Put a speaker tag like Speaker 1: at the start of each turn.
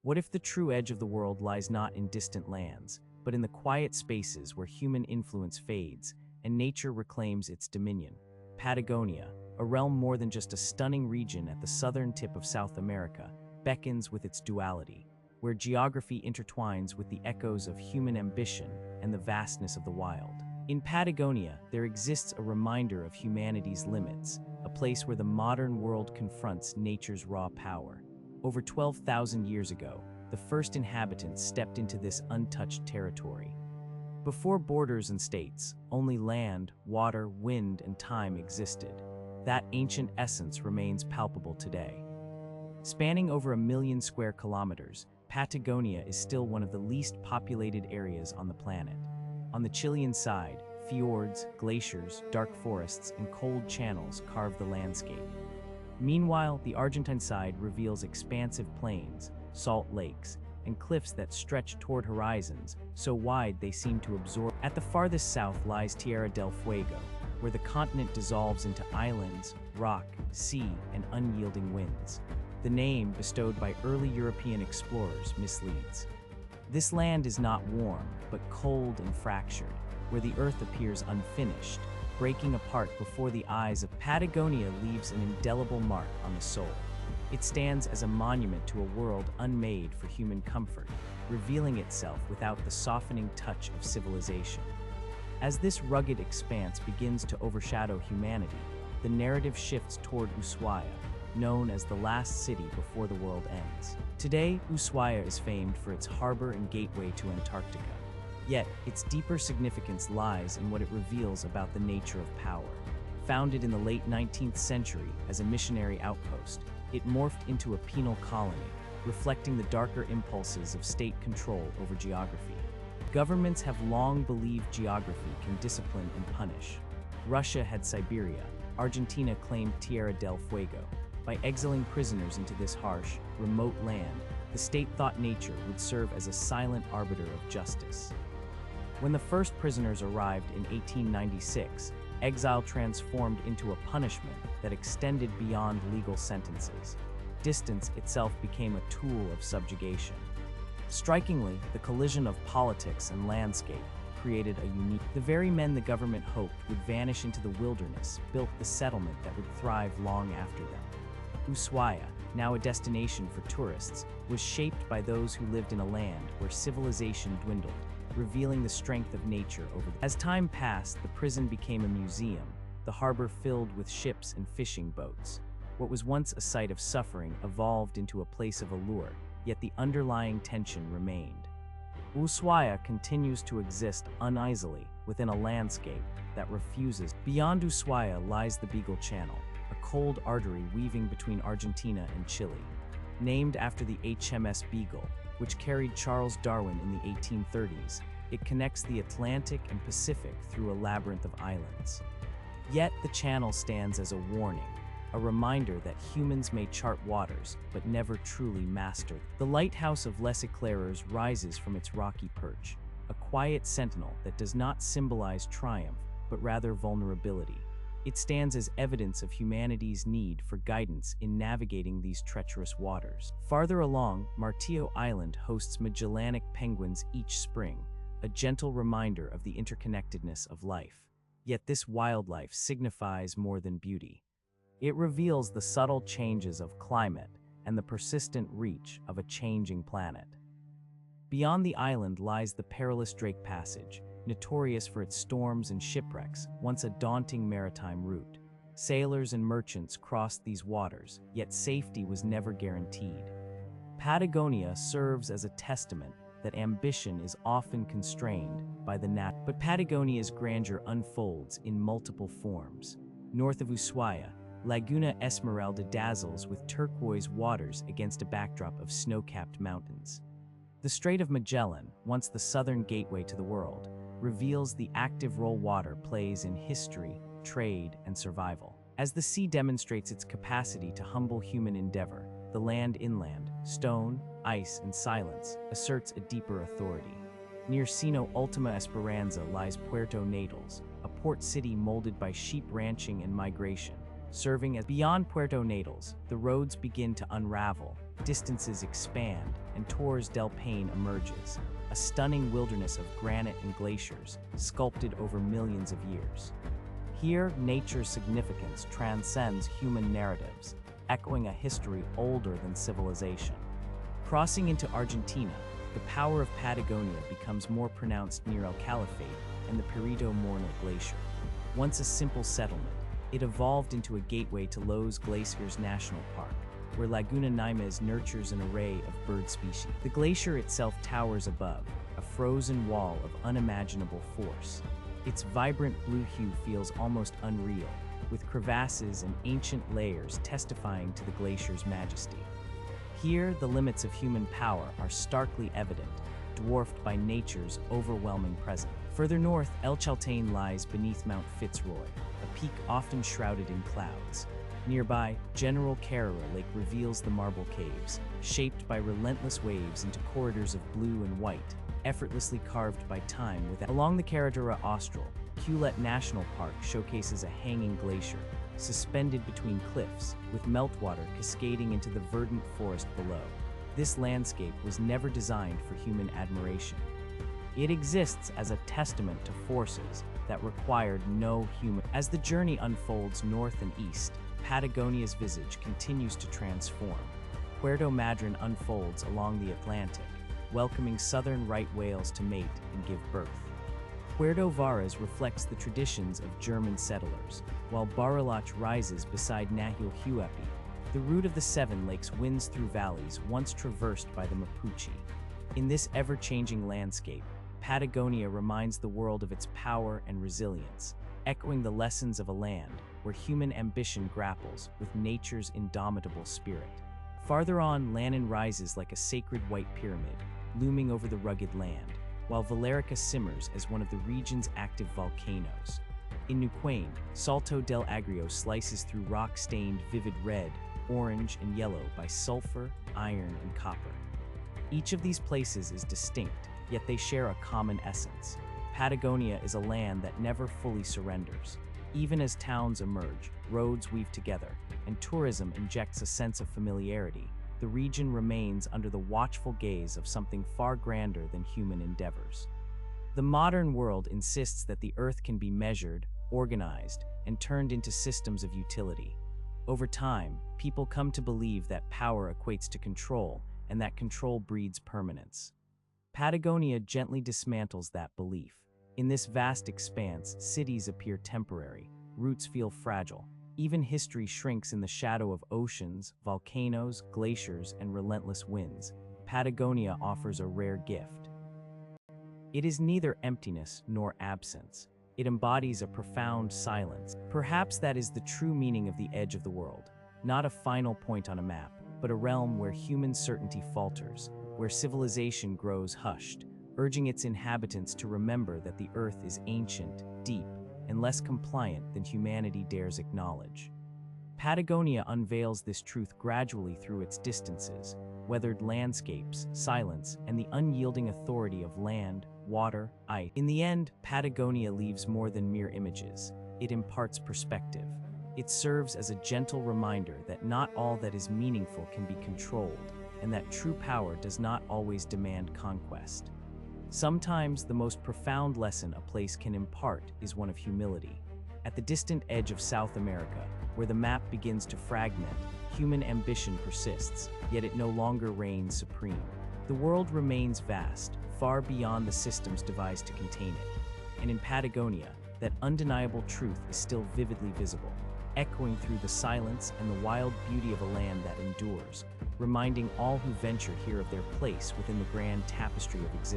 Speaker 1: What if the true edge of the world lies not in distant lands, but in the quiet spaces where human influence fades and nature reclaims its dominion? Patagonia, a realm more than just a stunning region at the southern tip of South America, beckons with its duality, where geography intertwines with the echoes of human ambition and the vastness of the wild. In Patagonia, there exists a reminder of humanity's limits, a place where the modern world confronts nature's raw power. Over 12,000 years ago, the first inhabitants stepped into this untouched territory. Before borders and states, only land, water, wind, and time existed. That ancient essence remains palpable today. Spanning over 1,000,000 square kilometers, Patagonia is still one of the least populated areas on the planet. On the Chilean side, fjords, glaciers, dark forests, and cold channels carve the landscape. Meanwhile, the Argentine side reveals expansive plains, salt lakes, and cliffs that stretch toward horizons so wide they seem to absorb. At the farthest south lies Tierra del Fuego, where the continent dissolves into islands, rock, sea, and unyielding winds. The name, bestowed by early European explorers, misleads. This land is not warm, but cold and fractured, where the earth appears unfinished, breaking apart before the eyes of. Patagonia leaves an indelible mark on the soul. It stands as a monument to a world unmade for human comfort, revealing itself without the softening touch of civilization. As this rugged expanse begins to overshadow humanity, the narrative shifts toward Ushuaia, known as the last city before the world ends. Today, Ushuaia is famed for its harbor and gateway to Antarctica. Yet, its deeper significance lies in what it reveals about the nature of power. Founded in the late 19th century as a missionary outpost, it morphed into a penal colony, reflecting the darker impulses of state control over geography. Governments have long believed geography can discipline and punish. Russia had Siberia, Argentina claimed Tierra del Fuego. By exiling prisoners into this harsh, remote land, the state thought nature would serve as a silent arbiter of justice. When the first prisoners arrived in 1896, exile transformed into a punishment that extended beyond legal sentences. Distance itself became a tool of subjugation. Strikingly, the collision of politics and landscape created a unique. The very men the government hoped would vanish into the wilderness built the settlement that would thrive long after them. Ushuaia, now a destination for tourists, was shaped by those who lived in a land where civilization dwindled, revealing the strength of nature over. As time passed, the prison became a museum, the harbor filled with ships and fishing boats. What was once a site of suffering evolved into a place of allure, yet the underlying tension remained. Ushuaia continues to exist uneasily within a landscape that refuses. Beyond Ushuaia lies the Beagle Channel, a cold artery weaving between Argentina and Chile. Named after the HMS Beagle, which carried Charles Darwin in the 1830s, it connects the Atlantic and Pacific through a labyrinth of islands. Yet the channel stands as a warning, a reminder that humans may chart waters, but never truly master. The lighthouse of Les Éclaireurs rises from its rocky perch, a quiet sentinel that does not symbolize triumph, but rather vulnerability. It stands as evidence of humanity's need for guidance in navigating these treacherous waters. Farther along, Martillo Island hosts Magellanic penguins each spring, a gentle reminder of the interconnectedness of life. Yet this wildlife signifies more than beauty. It reveals the subtle changes of climate and the persistent reach of a changing planet. Beyond the island lies the perilous Drake Passage, notorious for its storms and shipwrecks, once a daunting maritime route. Sailors and merchants crossed these waters, yet safety was never guaranteed. Patagonia serves as a testament that ambition is often constrained by the but Patagonia's grandeur unfolds in multiple forms. North of Ushuaia, Laguna Esmeralda dazzles with turquoise waters against a backdrop of snow-capped mountains. The Strait of Magellan, once the southern gateway to the world, reveals the active role water plays in history, trade, and survival. As the sea demonstrates its capacity to humble human endeavor, the land inland, stone, ice, and silence, asserts a deeper authority. Near Sino Ultima Esperanza lies Puerto Natales, a port city molded by sheep ranching and migration. Serving as beyond Puerto Natales, the roads begin to unravel, distances expand, and Torres del Paine emerges, a stunning wilderness of granite and glaciers sculpted over millions of years. Here, nature's significance transcends human narratives, echoing a history older than civilization. Crossing into Argentina, the power of Patagonia becomes more pronounced near El Caliphate and the Perito Moreno Glacier. Once a simple settlement, it evolved into a gateway to Los Glaciers National Park, where Laguna Naimes nurtures an array of bird species. The glacier itself towers above, a frozen wall of unimaginable force. Its vibrant blue hue feels almost unreal, with crevasses and ancient layers testifying to the glacier's majesty. Here, the limits of human power are starkly evident, dwarfed by nature's overwhelming presence. Further north, El Chaltén lies beneath Mount Fitzroy, a peak often shrouded in clouds. Nearby, General Carrera Lake reveals the marble caves, shaped by relentless waves into corridors of blue and white, effortlessly carved by time. Along the Carretera Austral, Culet National Park showcases a hanging glacier, suspended between cliffs, with meltwater cascading into the verdant forest below. This landscape was never designed for human admiration. It exists as a testament to forces that required no human. As the journey unfolds north and east, Patagonia's visage continues to transform. Puerto Madryn unfolds along the Atlantic, welcoming southern right whales to mate and give birth. Puerto Varas reflects the traditions of German settlers, while Bariloche rises beside Nahil Huapi. The route of the Seven Lakes winds through valleys once traversed by the Mapuche. In this ever-changing landscape, Patagonia reminds the world of its power and resilience, echoing the lessons of a land where human ambition grapples with nature's indomitable spirit. Farther on, Lannon rises like a sacred white pyramid, looming over the rugged land, while Valerica simmers as one of the region's active volcanoes. In Neuquén, Salto del Agrio slices through rock-stained vivid red, orange, and yellow by sulfur, iron, and copper. Each of these places is distinct, yet they share a common essence. Patagonia is a land that never fully surrenders. Even as towns emerge, roads weave together, and tourism injects a sense of familiarity, the region remains under the watchful gaze of something far grander than human endeavors. The modern world insists that the Earth can be measured, organized, and turned into systems of utility. Over time, people come to believe that power equates to control, and that control breeds permanence. Patagonia gently dismantles that belief. In this vast expanse, cities appear temporary, roots feel fragile. Even history shrinks in the shadow of oceans, volcanoes, glaciers, and relentless winds. Patagonia offers a rare gift. It is neither emptiness nor absence. It embodies a profound silence. Perhaps that is the true meaning of the edge of the world. Not a final point on a map, but a realm where human certainty falters, where civilization grows hushed, urging its inhabitants to remember that the Earth is ancient, deep, and less compliant than humanity dares acknowledge. Patagonia unveils this truth gradually through its distances, weathered landscapes, silence, and the unyielding authority of land, water, ice. In the end, Patagonia leaves more than mere images. It imparts perspective. It serves as a gentle reminder that not all that is meaningful can be controlled, and that true power does not always demand conquest. Sometimes the most profound lesson a place can impart is one of humility. At the distant edge of South America, where the map begins to fragment, human ambition persists, yet it no longer reigns supreme. The world remains vast, far beyond the systems devised to contain it. And in Patagonia, that undeniable truth is still vividly visible, echoing through the silence and the wild beauty of a land that endures, reminding all who venture here of their place within the grand tapestry of existence.